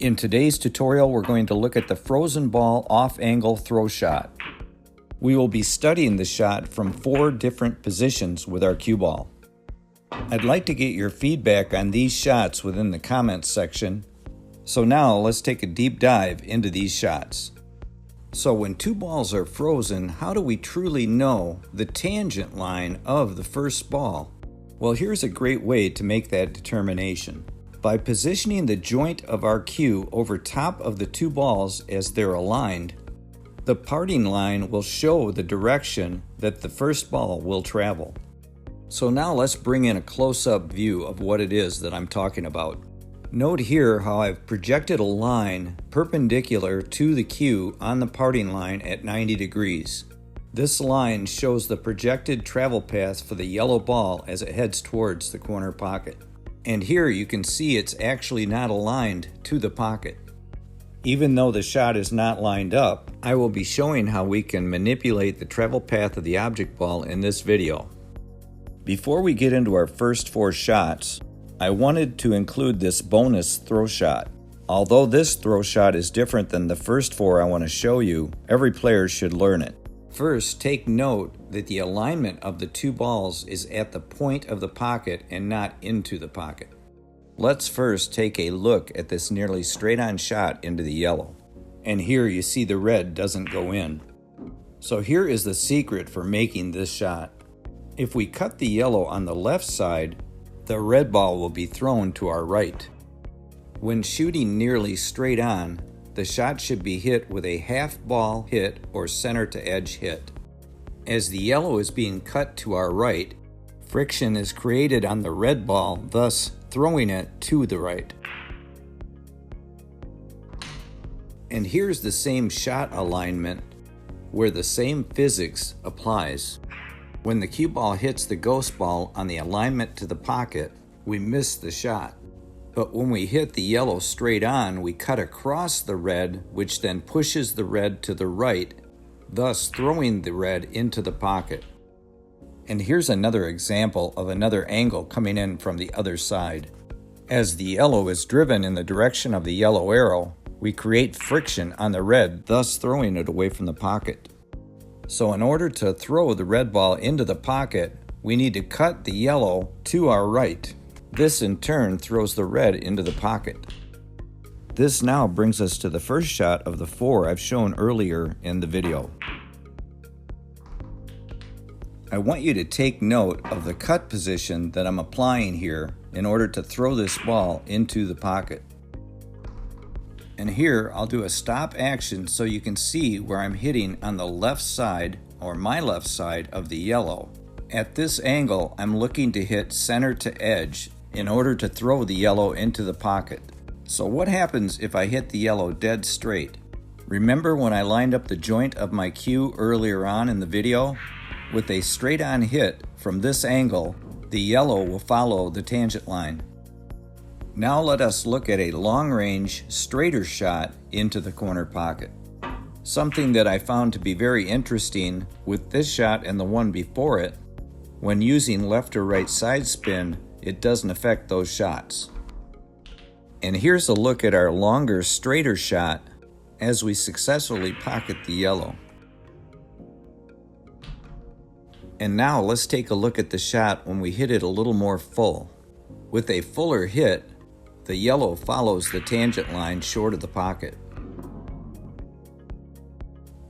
In today's tutorial, we're going to look at the frozen ball off-angle throw shot. We will be studying the shot from 4 different positions with our cue ball. I'd like to get your feedback on these shots within the comments section. So now let's take a deep dive into these shots. So when 2 balls are frozen, how do we truly know the tangent line of the first ball? Well, here's a great way to make that determination. By positioning the joint of our cue over top of the 2 balls as they're aligned, the parting line will show the direction that the first ball will travel. So now let's bring in a close-up view of what it is that I'm talking about. Note here how I've projected a line perpendicular to the cue on the parting line at 90 degrees. This line shows the projected travel path for the yellow ball as it heads towards the corner pocket. And here you can see it's actually not aligned to the pocket. Even though the shot is not lined up, I will be showing how we can manipulate the travel path of the object ball in this video. Before we get into our first 4 shots, I wanted to include this bonus throw shot. Although this throw shot is different than the first 4 I want to show you, every player should learn it. First, take note that the alignment of the 2 balls is at the point of the pocket and not into the pocket. Let's first take a look at this nearly straight-on shot into the yellow. And here you see the red doesn't go in. So here is the secret for making this shot. If we cut the yellow on the left side, the red ball will be thrown to our right. When shooting nearly straight on, the shot should be hit with a half ball hit or center to edge hit. As the yellow is being cut to our right, friction is created on the red ball, thus throwing it to the right. And here's the same shot alignment where the same physics applies. When the cue ball hits the ghost ball on the alignment to the pocket, we miss the shot. But when we hit the yellow straight on, we cut across the red, which then pushes the red to the right, thus throwing the red into the pocket. And here's another example of another angle coming in from the other side. As the yellow is driven in the direction of the yellow arrow, we create friction on the red, thus throwing it away from the pocket. So in order to throw the red ball into the pocket, we need to cut the yellow to our right. This in turn throws the red into the pocket. This now brings us to the first shot of the 4 I've shown earlier in the video. I want you to take note of the cut position that I'm applying here in order to throw this ball into the pocket. And here I'll do a stop action so you can see where I'm hitting on the left side, or my left side, of the yellow. At this angle, I'm looking to hit center to edge in order to throw the yellow into the pocket. So what happens if I hit the yellow dead straight? Remember when I lined up the joint of my cue earlier on in the video? With a straight on hit from this angle, the yellow will follow the tangent line. Now let us look at a long range, straighter shot into the corner pocket. Something that I found to be very interesting with this shot and the one before it, when using left or right side spin, it doesn't affect those shots. And here's a look at our longer, straighter shot as we successfully pocket the yellow. And now let's take a look at the shot when we hit it a little more full. With a fuller hit, the yellow follows the tangent line short of the pocket.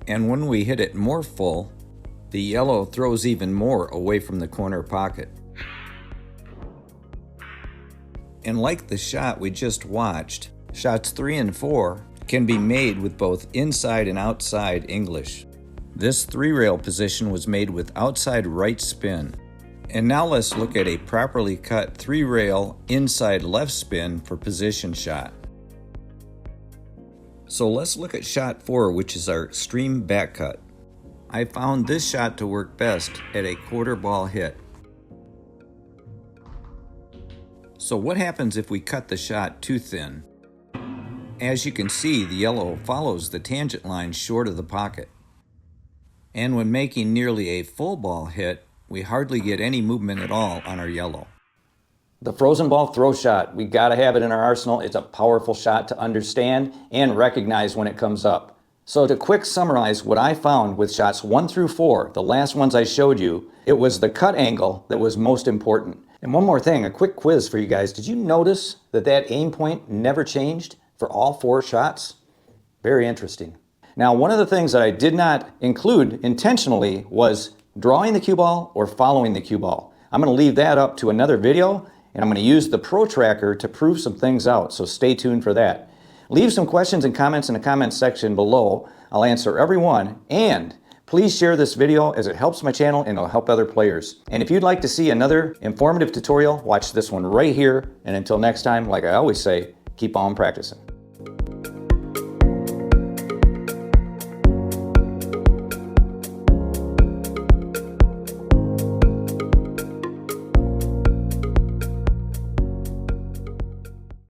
And when we hit it more full, the yellow throws even more away from the corner pocket. And like the shot we just watched, shots 3 and 4 can be made with both inside and outside English. This 3-rail position was made with outside right spin. And now let's look at a properly cut 3-rail inside left spin for position shot. So let's look at shot 4, which is our extreme back cut. I found this shot to work best at a quarter ball hit. So what happens if we cut the shot too thin? As you can see, the yellow follows the tangent line short of the pocket. And when making nearly a full ball hit, we hardly get any movement at all on our yellow. The frozen ball throw shot, we gotta have it in our arsenal. It's a powerful shot to understand and recognize when it comes up. So to quick summarize what I found with shots 1 through 4, the last ones I showed you, it was the cut angle that was most important. And one more thing, a quick quiz for you guys. Did you notice that that aim point never changed for all 4 shots? Very interesting. Now, one of the things that I did not include intentionally was drawing the cue ball or following the cue ball. I'm going to leave that up to another video, and I'm going to use the Pro Tracker to prove some things out, so stay tuned for that. Leave some questions and comments in the comments section below. I'll answer every one, and please share this video as it helps my channel and it'll help other players. And if you'd like to see another informative tutorial, watch this one right here. And until next time, like I always say, keep on practicing.